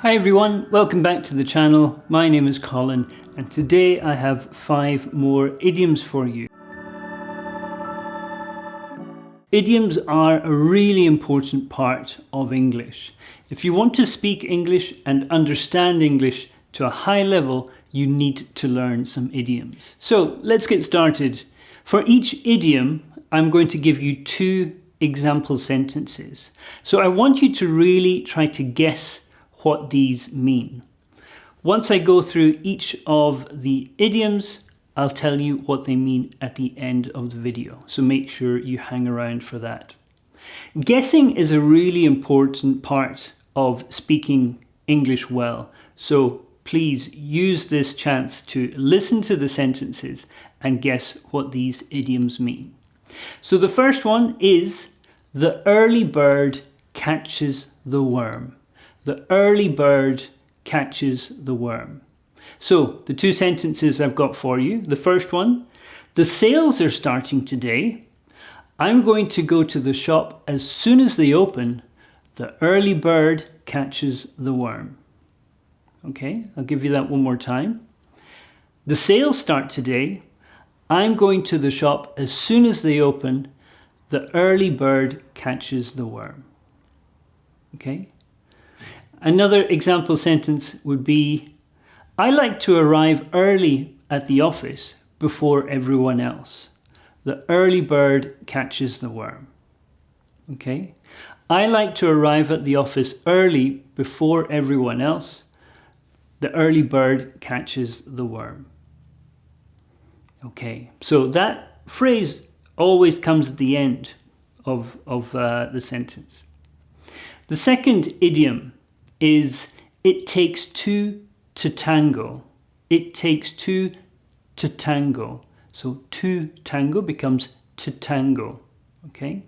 Hi everyone, welcome back to the channel. My name is Colin and today I have 5 more idioms for you. Idioms are a really important part of English. If you want to speak English and understand English to a high level, you need to learn some idioms. So let's get started. For each idiom, I'm going to give you 2 example sentences. So I want you to really try to guess what these mean. Once I go through each of the idioms, I'll tell you what they mean at the end of the video. So make sure you hang around for that. Guessing is a really important part of speaking English well. So please use this chance to listen to the sentences and guess what these idioms mean. So the first one is the early bird catches the worm. The early bird catches the worm. So the 2 sentences I've got for you. The first one, the sales are starting today. I'm going to go to the shop as soon as they open. The early bird catches the worm. Okay, I'll give you that one more time. The sales start today. I'm going to the shop as soon as they open. The early bird catches the worm. Okay. Another example sentence would be, I like to arrive early at the office before everyone else. The early bird catches the worm. Okay? I like to arrive at the office early before everyone else. The early bird catches the worm. Okay, so that phrase always comes at the end of the sentence. The second idiom is it takes 2 to tango. It takes 2 to tango. So to tango becomes to tango. Okay?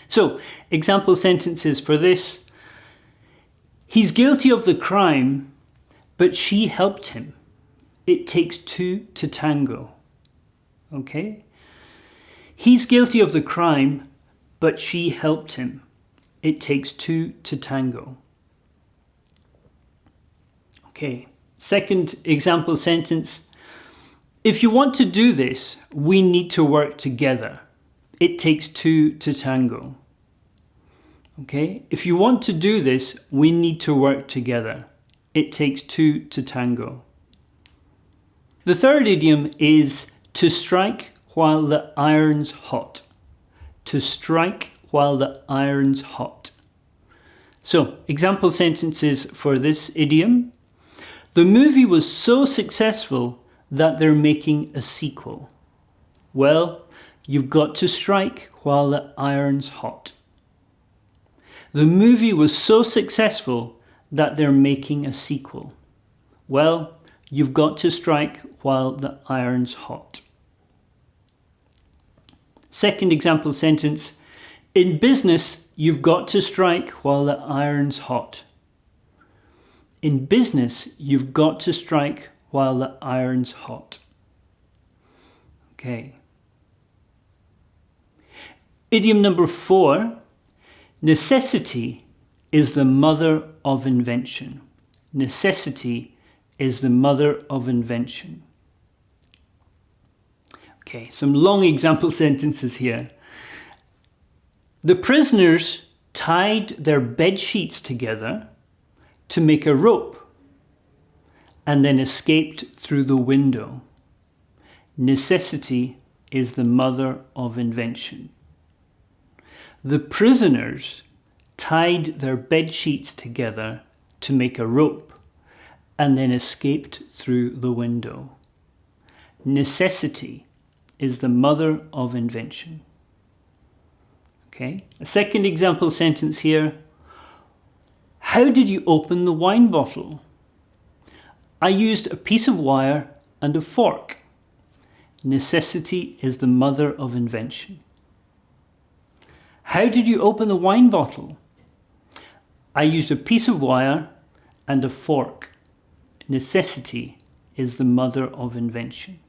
So example sentences for this. He's guilty of the crime, but she helped him. It takes 2 to tango. Okay? He's guilty of the crime, but she helped him. It takes 2 to tango. Okay, second example sentence. If you want to do this, we need to work together. It takes 2 to tango. Okay, if you want to do this, we need to work together. It takes 2 to tango. The third idiom is to strike while the iron's hot. To strike while the iron's hot. So, example sentences for this idiom. The movie was so successful that they're making a sequel. Well, you've got to strike while the iron's hot. The movie was so successful that they're making a sequel. Well, you've got to strike while the iron's hot. Second example sentence. In business, you've got to strike while the iron's hot. In business, you've got to strike while the iron's hot. Okay. Idiom number 4. Necessity is the mother of invention. Necessity is the mother of invention. Okay, some long example sentences here. The prisoners tied their bed sheets together to make a rope and then escaped through the window. Necessity is the mother of invention. The prisoners tied their bed sheets together to make a rope and then escaped through the window. Necessity is the mother of invention. Okay, a second example sentence here. How did you open the wine bottle? I used a piece of wire and a fork. Necessity is the mother of invention. How did you open the wine bottle? I used a piece of wire and a fork. Necessity is the mother of invention.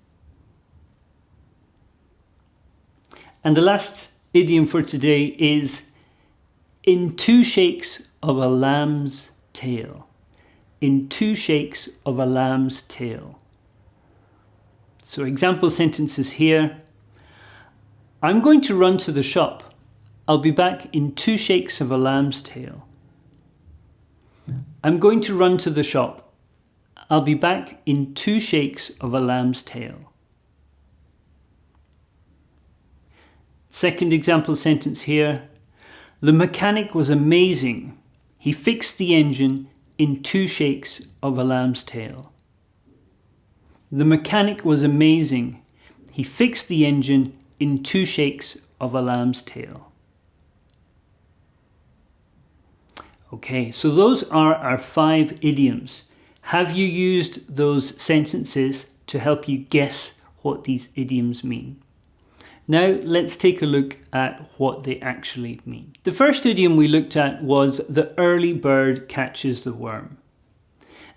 And the last idiom for today is in 2 shakes of a lamb's tail. In 2 shakes of a lamb's tail. So example sentences here. I'm going to run to the shop. I'll be back in 2 shakes of a lamb's tail. I'm going to run to the shop. I'll be back in 2 shakes of a lamb's tail. Second example sentence here. The mechanic was amazing. He fixed the engine in 2 shakes of a lamb's tail. The mechanic was amazing. He fixed the engine in 2 shakes of a lamb's tail. Okay, so those are our 5 idioms. Have you used those sentences to help you guess what these idioms mean? Now let's take a look at what they actually mean. The first idiom we looked at was the early bird catches the worm.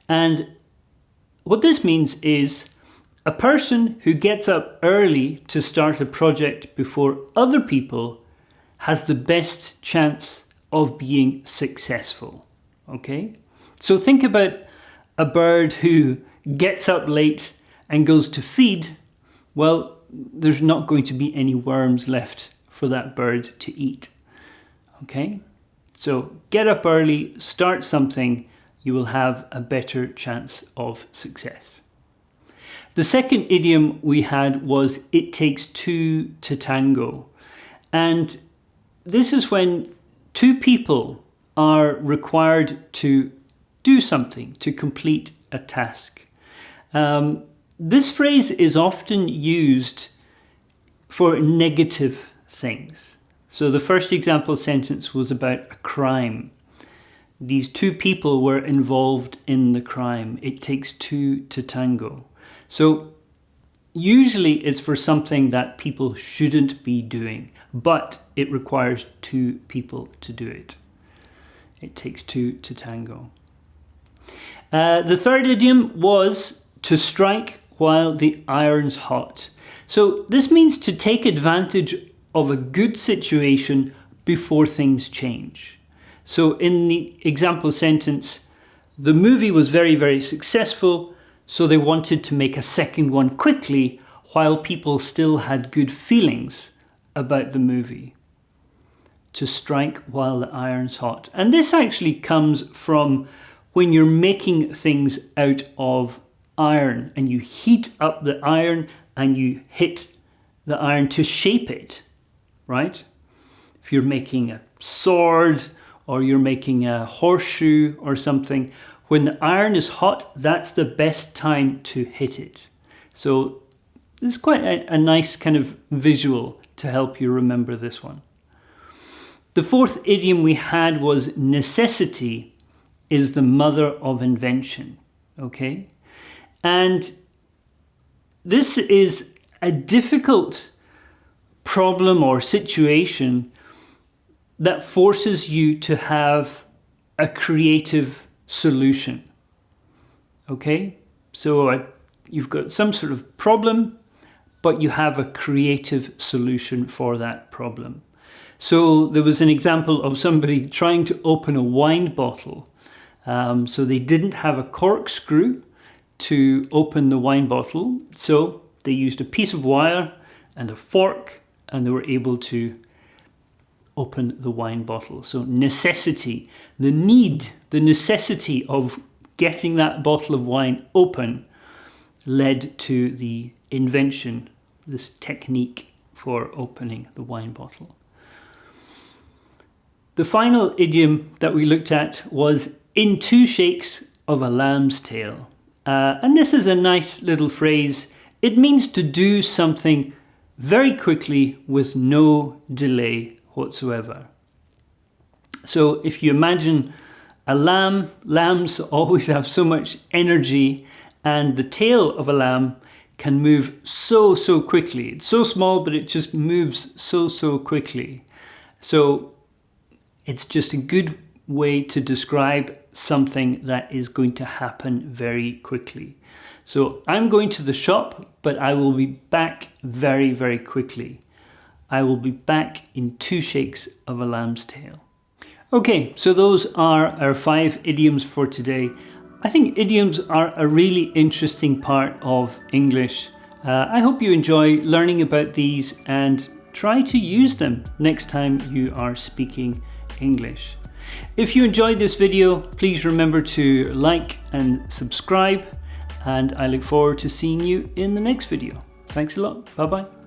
And what this means is a person who gets up early to start a project before other people has the best chance of being successful. Okay? So think about a bird who gets up late and goes to feed. Well, there's not going to be any worms left for that bird to eat. Okay? So get up early, start something, you will have a better chance of success. The second idiom we had was it takes 2 to tango. And this is when 2 people are required to do something, to complete a task. This phrase is often used for negative things. So the first example sentence was about a crime. These 2 people were involved in the crime. It takes 2 to tango. So usually it's for something that people shouldn't be doing, but it requires 2 people to do it. It takes 2 to tango. The third idiom was to strike while the iron's hot. So this means to take advantage of a good situation before things change. So in the example sentence, the movie was very, very successful, so they wanted to make a second one quickly while people still had good feelings about the movie. To strike while the iron's hot. And this actually comes from when you're making things out of iron and you heat up the iron and you hit the iron to shape it, right? If you're making a sword or you're making a horseshoe or something, when the iron is hot, that's the best time to hit it. So this is quite a nice kind of visual to help you remember this one. The fourth idiom we had was necessity is the mother of invention, okay? And this is a difficult problem or situation that forces you to have a creative solution. Okay? So you've got some sort of problem, but you have a creative solution for that problem. So there was an example of somebody trying to open a wine bottle. So they didn't have a corkscrew to open the wine bottle. So they used a piece of wire and a fork, and they were able to open the wine bottle. So necessity, the necessity of getting that bottle of wine open led to the invention, this technique for opening the wine bottle. The final idiom that we looked at was in 2 shakes of a lamb's tail. And this is a nice little phrase. It means to do something very quickly with no delay whatsoever. So if you imagine a lamb, lambs always have so much energy, and the tail of a lamb can move so quickly. It's so small, but it just moves so quickly. So it's just a good way to describe something that is going to happen very quickly. So I'm going to the shop, but I will be back very quickly. I will be back in 2 shakes of a lamb's tail. Okay, so those are our 5 idioms for today. I think idioms are a really interesting part of English. I hope you enjoy learning about these and try to use them next time you are speaking English. If you enjoyed this video, please remember to like and subscribe, and I look forward to seeing you in the next video. Thanks a lot. Bye bye.